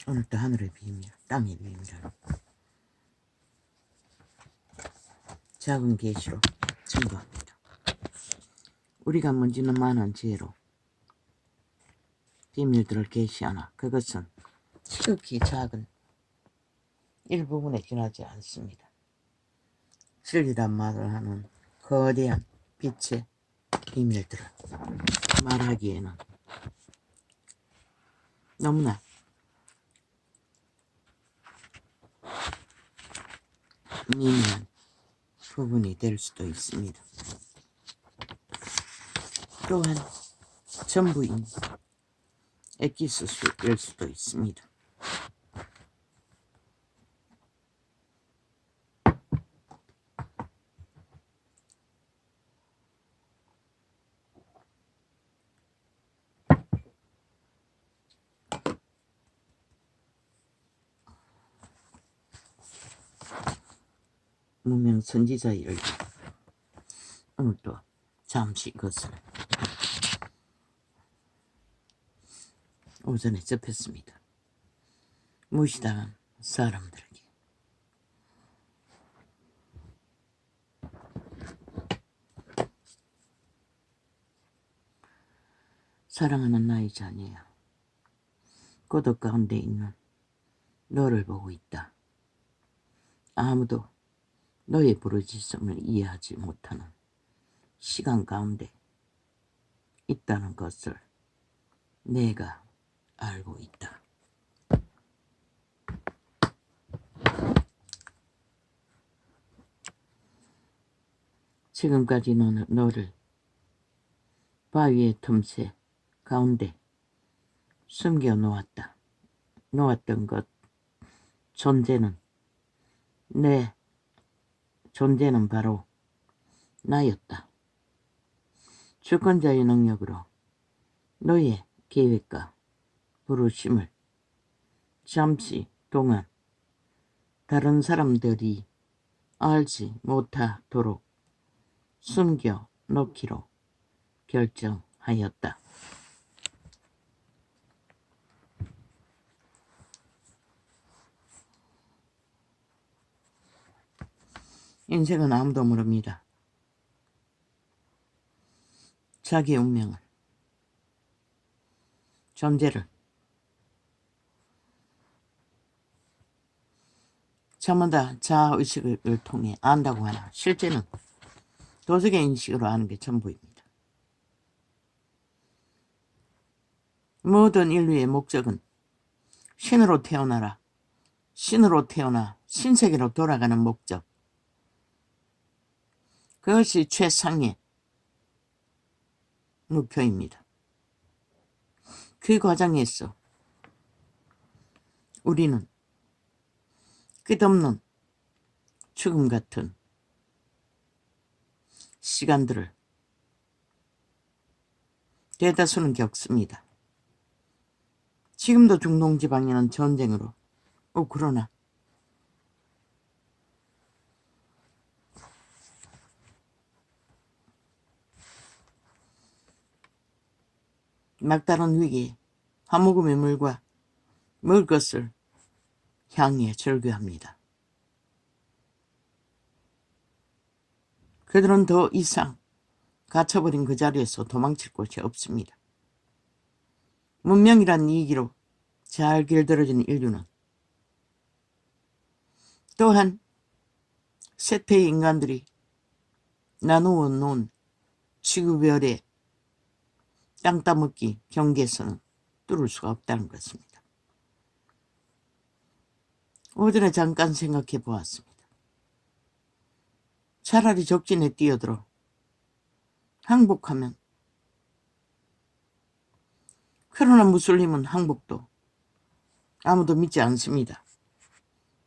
오늘도 하늘의 비밀, 땅의 비밀을 작은 계시로 증거합니다. 우리가 먼지는 많은 지혜로 비밀들을 계시하나 그것은 지극히 작은 일부분에 지나지 않습니다. 진리란 말을 하는 거대한 빛의 비밀들을 말하기에는 너무나 미미한 부분이 될 수도 있습니다. 또한 전부인 엑기스일 수도 있습니다. 무명 선지자의 열기. 오늘도 잠시 그것을 오전에 접했습니다. 무시당한 사람들에게. 사랑하는 나의 자녀야, 고독 가운데 있는 너를 보고 있다. 아무도 너의 부르짖음을 이해하지 못하는 시간 가운데 있다는 것을 내가 알고 있다. 지금까지 너를 바위의 틈새 가운데 숨겨 놓았던 것 내 존재는 바로 나였다. 주권자의 능력으로 너의 계획과 부르심을 잠시 동안 다른 사람들이 알지 못하도록 숨겨 놓기로 결정하였다. 인생은 아무도 모릅니다. 자기의 운명을, 존재를 전부 자아의식을 통해 안다고 하나 실제는 도덕의 인식으로 아는 게 전부입니다. 모든 인류의 목적은 신으로 태어나라, 신으로 태어나 신세계로 돌아가는 목적, 그것이 최상의 목표입니다. 그 과정에서 우리는 끝없는 죽음 같은 시간들을 대다수는 겪습니다. 지금도 중동지방에는 전쟁으로 그러나 막다른 위기에 한 모금의 물과 먹을 것을 향해 절규합니다. 그들은 더 이상 갇혀버린 그 자리에서 도망칠 곳이 없습니다. 문명이란 이기로 잘 길들여진 인류는 또한 세태의 인간들이 나누어 놓은 지구별의 땅 따먹기 경계에서는 뚫을 수가 없다는 것입니다. 오전에 잠깐 생각해 보았습니다. 차라리 적진에 뛰어들어 항복하면, 그러나 무슬림은 항복도 아무도 믿지 않습니다.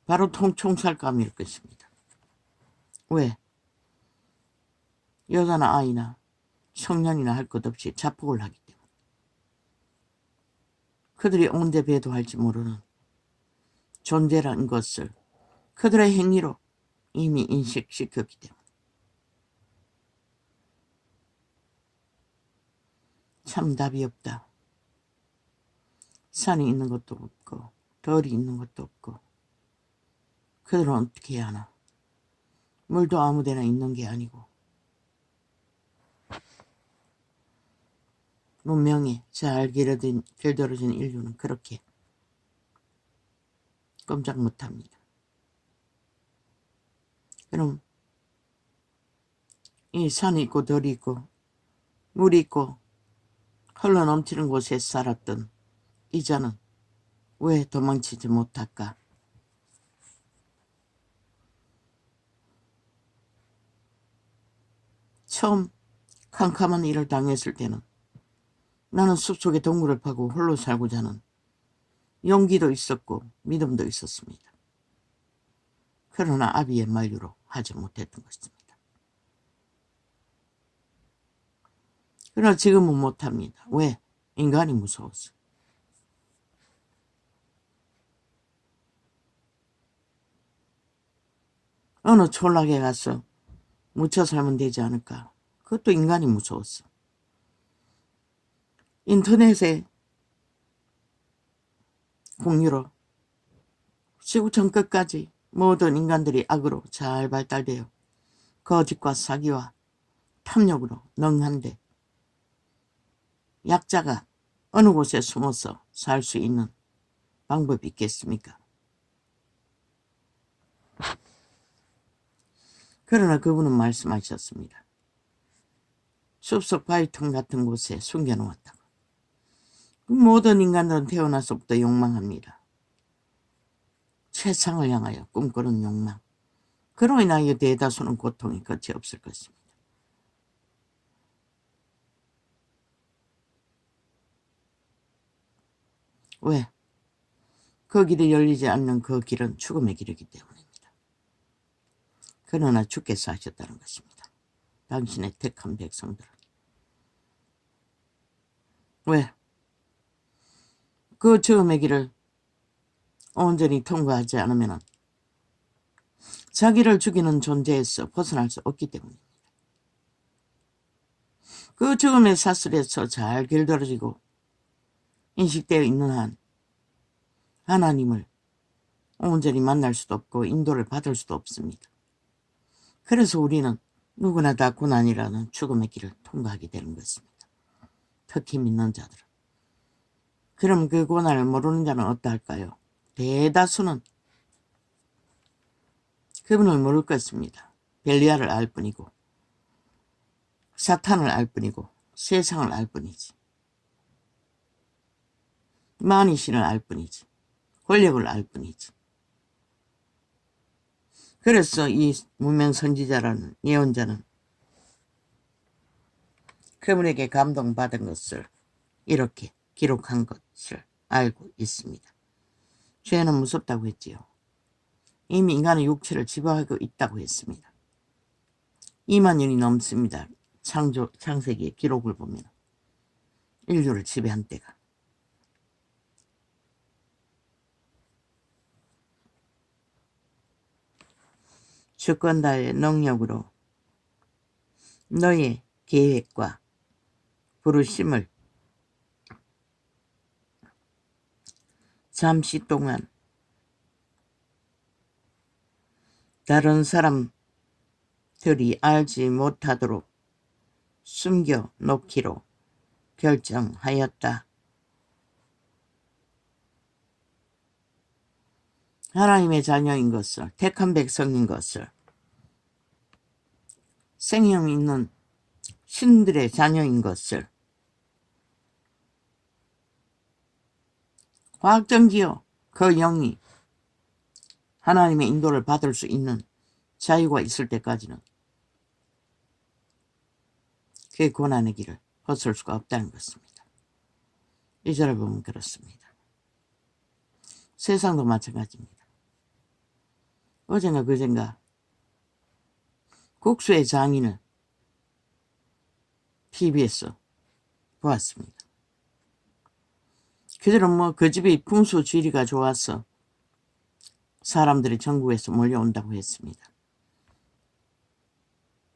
바로 총살감일 것입니다. 왜? 여자나 아이나 청년이나 할 것 없이 자폭을 하기 때문에. 그들이 언제 배도할지 모르는 존재라는 것을 그들의 행위로 이미 인식시켰기 때문에. 참 답이 없다. 산이 있는 것도 없고 덜이 있는 것도 없고 그들은 어떻게 해야 하나. 물도 아무데나 있는 게 아니고 문명이 잘 길들여진 인류는 그렇게 꼼짝 못합니다. 그럼 이 산이 있고 덜이 있고 물이 있고 흘러넘치는 곳에 살았던 이자는 왜 도망치지 못할까? 처음 캄캄한 일을 당했을 때는 나는 숲속에 동굴을 파고 홀로 살고자 하는 용기도 있었고 믿음도 있었습니다. 그러나 아비의 만류로 하지 못했던 것입니다. 그러나 지금은 못합니다. 왜? 인간이 무서워서. 어느 촌락에 가서 묻혀 살면 되지 않을까? 그것도 인간이 무서웠어. 인터넷에 공유로 지구촌 끝까지 모든 인간들이 악으로 잘 발달되어 거짓과 사기와 탐욕으로 능한데 약자가 어느 곳에 숨어서 살 수 있는 방법이 있겠습니까? 그러나 그분은 말씀하셨습니다. 숲속 바위틈 같은 곳에 숨겨놓았다고. 모든 인간들은 태어나서부터 욕망합니다. 최상을 향하여 꿈꾸는 욕망. 그로 인하여 대다수는 고통이 끝이 없을 것입니다. 왜? 그 길이 열리지 않는 그 길은 죽음의 길이기 때문입니다. 그러나 주께서 하셨다는 것입니다. 당신의 택한 백성들은. 왜? 그 죽음의 길을 온전히 통과하지 않으면 자기를 죽이는 존재에서 벗어날 수 없기 때문입니다. 그 죽음의 사슬에서 잘 길들여지고 인식되어 있는 한 하나님을 온전히 만날 수도 없고 인도를 받을 수도 없습니다. 그래서 우리는 누구나 다 고난이라는 죽음의 길을 통과하게 되는 것입니다. 특히 믿는 자들은. 그럼 그 고난을 모르는 자는 어떠할까요? 대다수는 그분을 모를 것입니다. 벨리알을 알 뿐이고 사탄을 알 뿐이고 세상을 알 뿐이지. 만이신을 알 뿐이지. 권력을 알 뿐이지. 그래서 이 무명 선지자라는 예언자는 그분에게 감동받은 것을 이렇게 기록한 것을 알고 있습니다. 죄는 무섭다고 했지요. 이미 인간의 육체를 지배하고 있다고 했습니다. 2만 년이 넘습니다. 창세기의 기록을 보면 인류를 지배한 때가. 주권자의 능력으로 너의 계획과 부르심을 잠시 동안 다른 사람들이 알지 못하도록 숨겨 놓기로 결정하였다. 하나님의 자녀인 것을, 택한 백성인 것을, 생명 있는 신들의 자녀인 것을 확정지어 그 영이 하나님의 인도를 받을 수 있는 자유가 있을 때까지는 그 고난의 길을 벗을 수가 없다는 것입니다. 이 절을 보면 그렇습니다. 세상도 마찬가지입니다. 어젠가 그젠가 국수의 장인을 TV에서 보았습니다. 그들은 그 집이 풍수지리가 좋아서 사람들이 전국에서 몰려온다고 했습니다.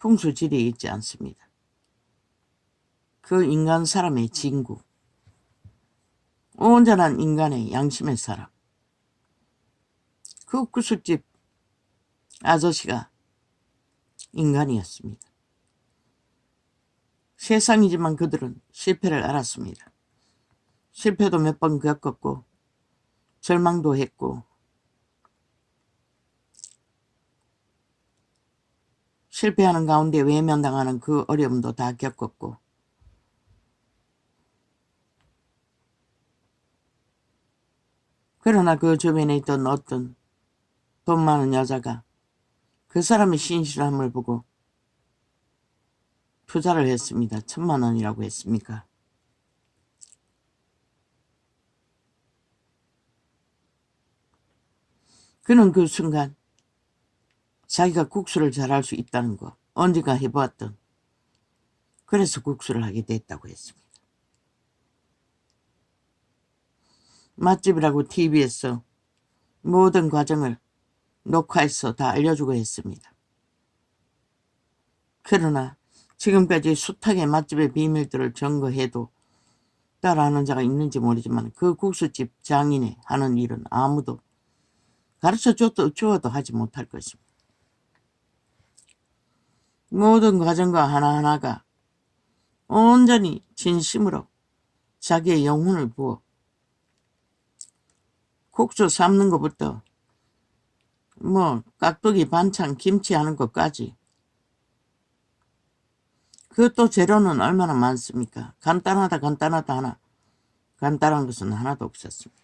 풍수지리에 있지 않습니다. 그 인간 사람의 진구, 온전한 인간의 양심의 사람, 그 구슬집 아저씨가 인간이었습니다. 세상이지만 그들은 실패를 알았습니다. 실패도 몇 번 겪었고 절망도 했고 실패하는 가운데 외면당하는 그 어려움도 다 겪었고 그러나 그 주변에 있던 어떤 돈 많은 여자가 그 사람의 신실함을 보고 투자를 했습니다. 1,000만 원이라고 했습니까? 그는 그 순간 자기가 국수를 잘할 수 있다는 거 언젠가 해보았던 그래서 국수를 하게 됐다고 했습니다. 맛집이라고 TV에서 모든 과정을 녹화해서 다 알려주고 했습니다. 그러나 지금까지 숱하게 맛집의 비밀들을 점거해도 따라하는 자가 있는지 모르지만 그 국수집 장인이 하는 일은 아무도 가르쳐주어도 하지 못할 것입니다. 모든 과정과 하나하나가 온전히 진심으로 자기의 영혼을 부어 국수 삶는 것부터 깍두기 반찬 김치 하는 것까지 그것도 재료는 얼마나 많습니까? 간단하다 하나 간단한 것은 하나도 없었습니다.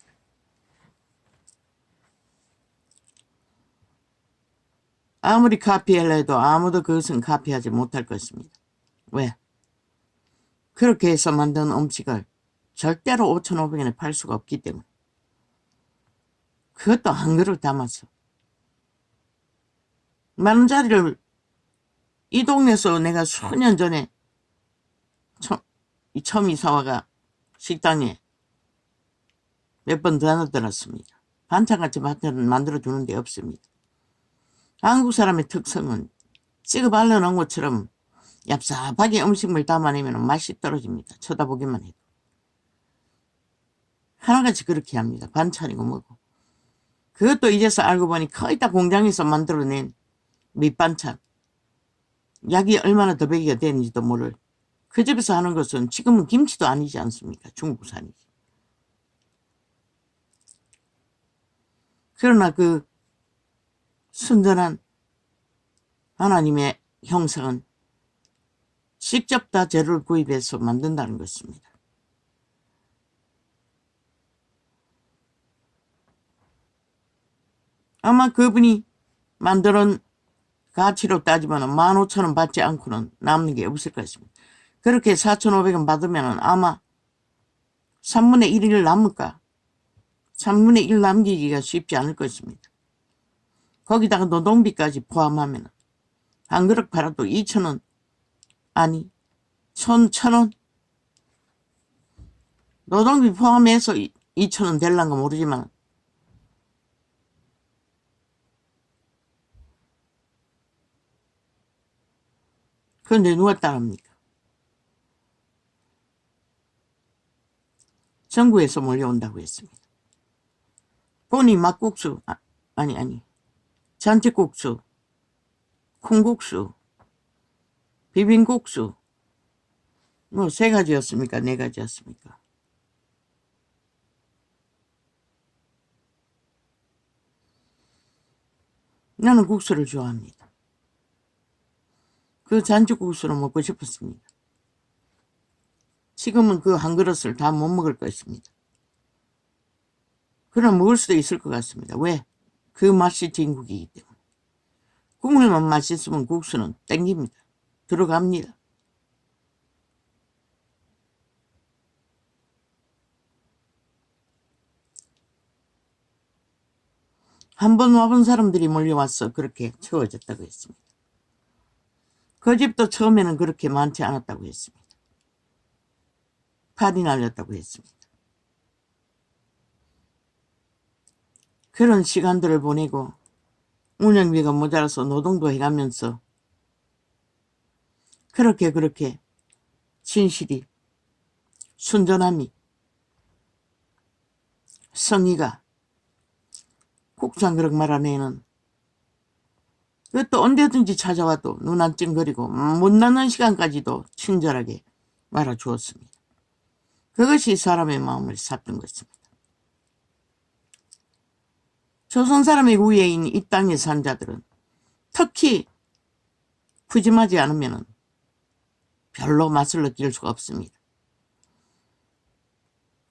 아무리 카피하려 해도 아무도 그것은 카피하지 못할 것입니다. 왜? 그렇게 해서 만든 음식을 절대로 5,500원에 팔 수가 없기 때문에 그것도 한 그릇 담아서 10,000원짜리를 이 동네에서 내가 수년 전에 처음 이사와가 식당에 몇 번 다녀들었습니다. 반찬같이 만들어주는 데 없습니다. 한국 사람의 특성은 찍어 발라놓은 것처럼 얍삽하게 음식물 담아내면 맛이 떨어집니다. 쳐다보기만 해도. 하나같이 그렇게 합니다. 반찬이고 뭐고. 그것도 이제서 알고 보니 거의 다 공장에서 만들어낸 밑반찬. 약이 얼마나 더배기가 되는지도 모를. 그 집에서 하는 것은 지금은 김치도 아니지 않습니까? 중국산이지. 그러나 그 순전한 하나님의 형상은 직접 다 재료를 구입해서 만든다는 것입니다. 아마 그분이 만드는 가치로 따지면 15,000원 받지 않고는 남는 게 없을 것입니다. 그렇게 4,500원 받으면 아마 3분의 1을 남을까? 3분의 1 남기기가 쉽지 않을 것입니다. 거기다가 노동비까지 포함하면 한 그릇 팔아도 2,000원 아니 1,000원 노동비 포함해서 2,000원 될란가 모르지만 그런데 누가 따릅니까? 전국에서 몰려온다고 했습니다. 보니 막국수 아니 잔치국수 콩국수 비빔국수 3가지였습니까? 4가지였습니까? 나는 국수를 좋아합니다. 그 잔치국수를 먹고 싶었습니다. 지금은 그 한 그릇을 다 못 먹을 것입니다. 그러나 먹을 수도 있을 것 같습니다. 왜? 그 맛이 진국이기 때문에. 국물만 맛있으면 국수는 땡깁니다. 들어갑니다. 한 번 와본 사람들이 몰려와서 그렇게 채워졌다고 했습니다. 그 집도 처음에는 그렇게 많지 않았다고 했습니다. 팔이 날렸다고 했습니다. 그런 시간들을 보내고 운영비가 모자라서 노동도 해가면서 그렇게 진실이, 순전함이, 성의가 국산 그릇 말아내는, 그것도 언제든지 찾아와도 눈 안 찡그리고 못 나는 시간까지도 친절하게 말아주었습니다. 그것이 사람의 마음을 샀던 것입니다. 조선 사람의 우애인 이 땅에 산 자들은 특히 푸짐하지 않으면 별로 맛을 느낄 수가 없습니다.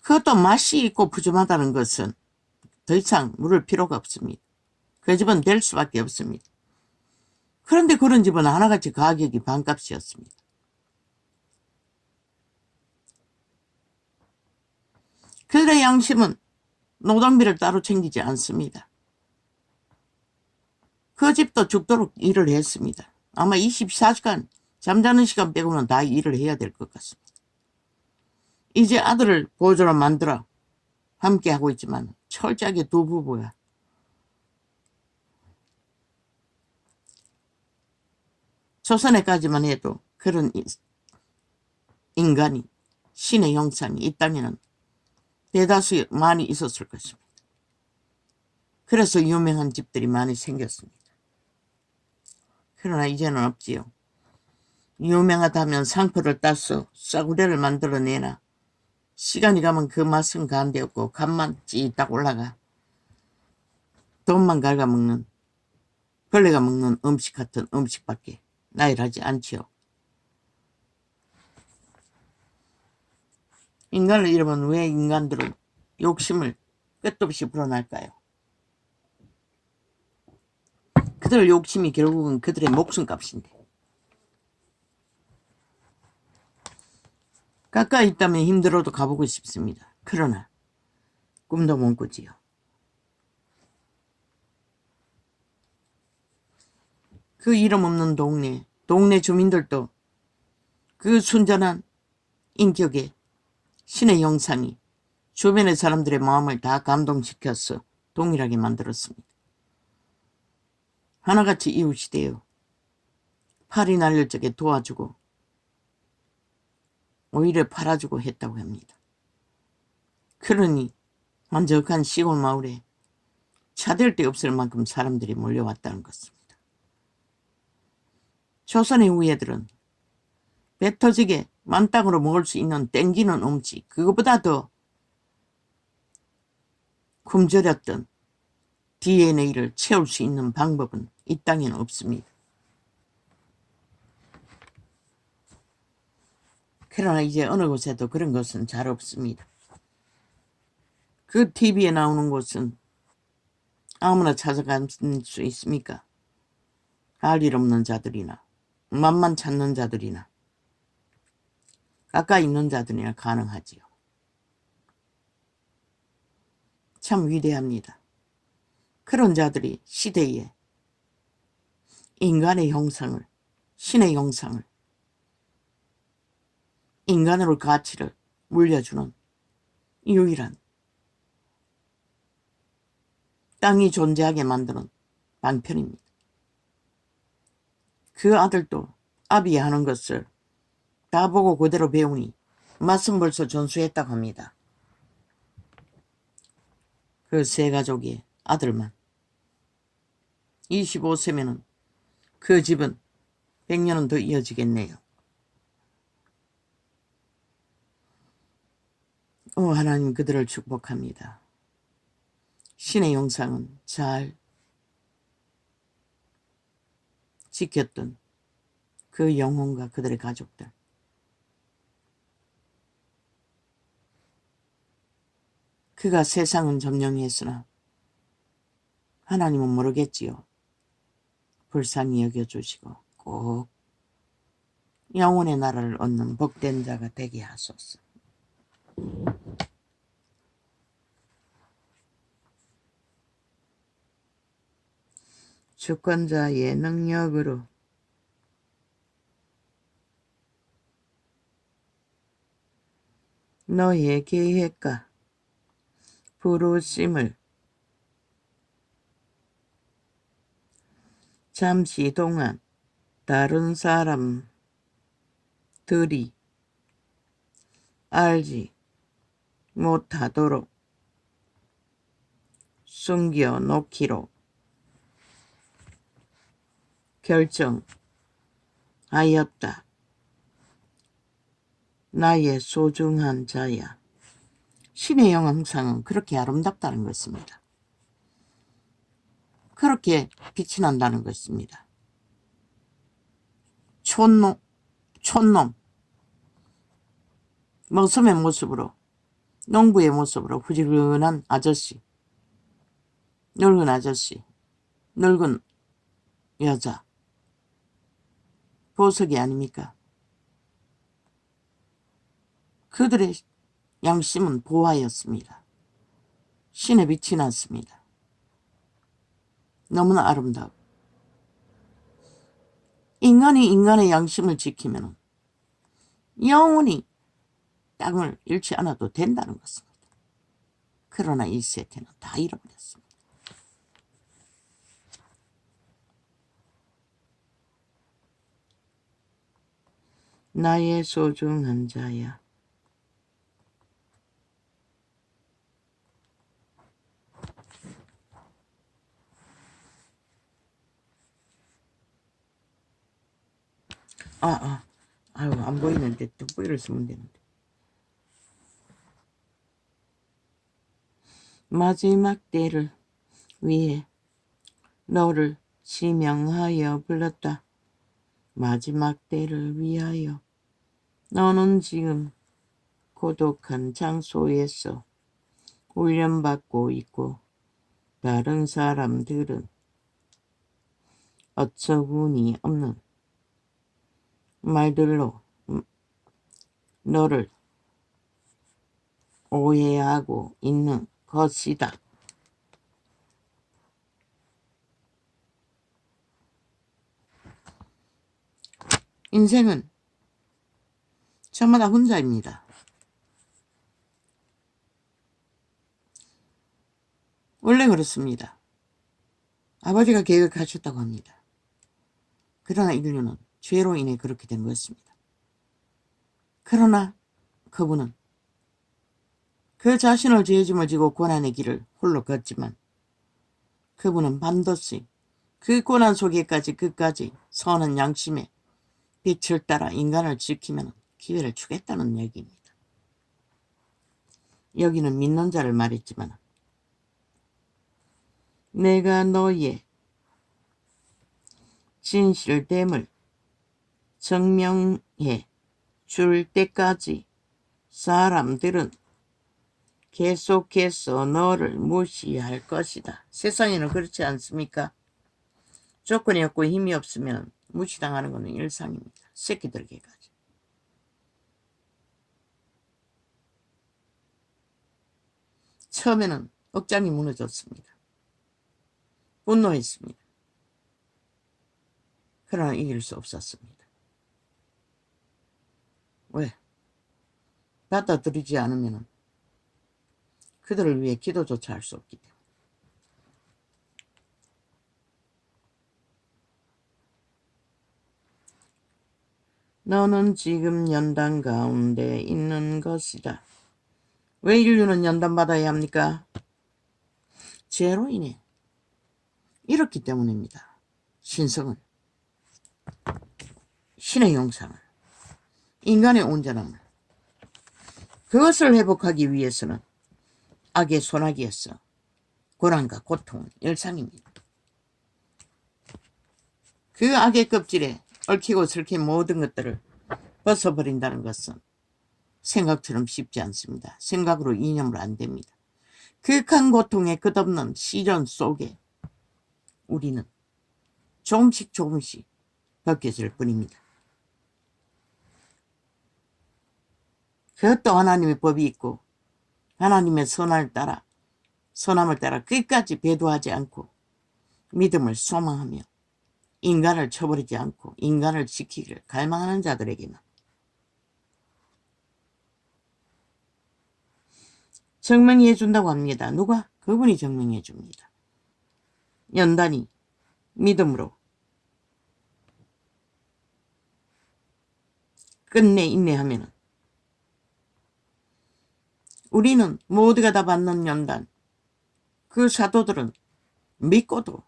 그것도 맛이 있고 푸짐하다는 것은 더 이상 물을 필요가 없습니다. 그 집은 될 수밖에 없습니다. 그런데 그런 집은 하나같이 가격이 반값이었습니다. 그들의 양심은 노동비를 따로 챙기지 않습니다. 그 집도 죽도록 일을 했습니다. 아마 24시간 잠자는 시간 빼고는 다 일을 해야 될 것 같습니다. 이제 아들을 보조로 만들어 함께 하고 있지만 철저하게 두 부부야. 조선에까지만 해도 그런 인간이, 신의 형상이 이 땅에는 대다수 많이 있었을 것입니다. 그래서 유명한 집들이 많이 생겼습니다. 그러나 이제는 없지요. 유명하다면 상표를 따서 싸구려를 만들어내나 시간이 가면 그 맛은 간데없고 간만 찌딱 올라가 돈만 갉아먹는, 벌레가 먹는 음식 같은 음식밖에 나열하지 않지요. 인간을 잃으면 왜 인간들은 욕심을 끝도 없이 불어날까요? 그들 욕심이 결국은 그들의 목숨값인데. 가까이 있다면 힘들어도 가보고 싶습니다. 그러나 꿈도 못 꾸지요. 그 이름 없는 동네 주민들도 그 순전한 인격에 신의 형상이 주변의 사람들의 마음을 다 감동시켜서 동일하게 만들었습니다. 하나같이 이웃이 되어 팔이 날릴 적에 도와주고 오히려 팔아주고 했다고 합니다. 그러니 한적한 시골 마을에 차댈 데 없을 만큼 사람들이 몰려왔다는 것입니다. 조선의 후예들은 배 터지게 만땅으로 먹을 수 있는 땡기는 음식, 그것보다 더 굶주렸던 DNA를 채울 수 있는 방법은 이 땅에는 없습니다. 그러나 이제 어느 곳에도 그런 것은 잘 없습니다. 그 TV에 나오는 곳은 아무나 찾아갈 수 있습니까? 할 일 없는 자들이나 맛만 찾는 자들이나 가까이 있는 자들이나 가능하지요. 참 위대합니다. 그런 자들이 시대에 인간의 형상을, 신의 형상을, 인간으로 가치를 물려주는 유일한, 땅이 존재하게 만드는 방편입니다. 그 아들도 아비 하는 것을 다 보고 그대로 배우니 맛은 벌써 전수했다고 합니다. 그 세 가족의 아들만. 25세면은 그 집은 100년은 더 이어지겠네요. 하나님 그들을 축복합니다. 신의 형상은 잘 지켰던 그 영혼과 그들의 가족들. 그가 세상은 점령했으나 하나님은 모르겠지요. 불쌍히 여겨주시고 꼭 영혼의 나라를 얻는 복된 자가 되게 하소서. 주권자의 능력으로 너의 계획과 부르심을 잠시 동안 다른 사람 들이 알지 못하도록 숨겨놓기로 결정하였다. 나의 소중한 자야. 신의 영상은 그렇게 아름답다는 것입니다. 그렇게 빛이 난다는 것입니다. 촌놈, 모섬의 모습으로, 농부의 모습으로 후지근한 아저씨, 늙은 아저씨, 늙은 여자, 보석이 아닙니까? 그들의 양심은 보화였습니다. 신의 빛이 났습니다. 너무나 아름다워. 인간이 인간의 양심을 지키면 영원히 땅을 잃지 않아도 된다는 것입니다. 그러나 1세대는 다 잃어버렸습니다. 나의 소중한 자야. 아유, 안 보이는데 돋보기를 쓰면 되는데. 마지막 때를 위해 너를 지명하여 불렀다. 마지막 때를 위하여. 너는 지금 고독한 장소에서 훈련받고 있고 다른 사람들은 어처구니 없는 말들로 너를 오해하고 있는 것이다. 인생은 저마다 혼자입니다. 원래 그렇습니다. 아버지가 계획하셨다고 합니다. 그러나 인류는 죄로 인해 그렇게 된 것입니다. 그러나 그분은 그 자신을 죄짐을 지고 고난의 길을 홀로 걷지만 그분은 반드시 그 고난 속에까지 끝까지 선한 양심의 빛을 따라 인간을 지키면 기회를 주겠다는 얘기입니다. 여기는 믿는 자를 말했지만 내가 너의 진실됨을 증명해 줄 때까지 사람들은 계속해서 너를 무시할 것이다. 세상에는 그렇지 않습니까? 조건이 없고 힘이 없으면 무시당하는 것은 일상입니다. 새끼들에게까지. 처음에는 억장이 무너졌습니다. 분노했습니다. 그러나 이길 수 없었습니다. 왜? 받아들이지 않으면 그들을 위해 기도조차 할 수 없기 때문에. 너는 지금 연단 가운데 있는 것이다. 왜 인류는 연단받아야 합니까? 죄로 인해 이렇기 때문입니다. 신성은 신의 형상을, 인간의 온전함을, 그것을 회복하기 위해서는 악의 소나기였어. 고난과 고통은 일상입니다. 그 악의 껍질에 얽히고 설킨 모든 것들을 벗어버린다는 것은 생각처럼 쉽지 않습니다. 생각으로 이념으로 안 됩니다. 극한 고통의 끝없는 시련 속에 우리는 조금씩 벗겨질 뿐입니다. 그것도 하나님의 법이 있고 하나님의 선함을 따라 끝까지 배도하지 않고 믿음을 소망하며 인간을 쳐버리지 않고 인간을 지키기를 갈망하는 자들에게는 증명해 준다고 합니다. 누가? 그분이 증명해 줍니다. 연단이 믿음으로 끝내 인내하면은 우리는 모두가 다 받는 연단, 그 사도들은 믿고도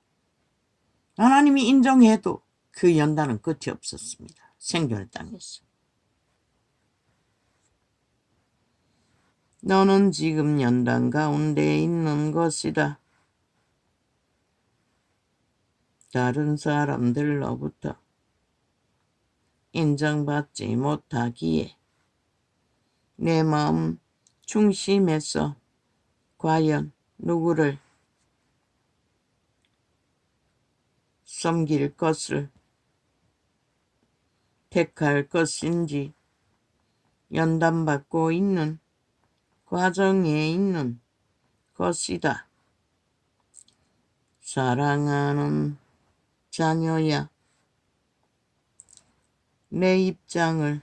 하나님이 인정해도 그 연단은 끝이 없었습니다. 생존의 땅에서. 너는 지금 연단 가운데 있는 것이다. 다른 사람들로부터 인정받지 못하기에 내 마음 중심에서 과연 누구를 섬길 것을 택할 것인지 연단받고 있는 과정에 있는 것이다. 사랑하는 자녀야, 내 입장을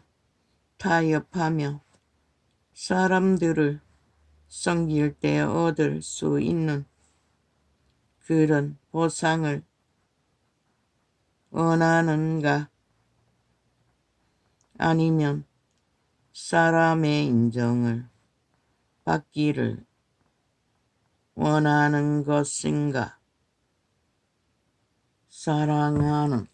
타협하며 사람들을 섬길 때 얻을 수 있는 그런 보상을 원하는가? 아니면 사람의 인정을 받기를 원하는 것인가? 사랑하는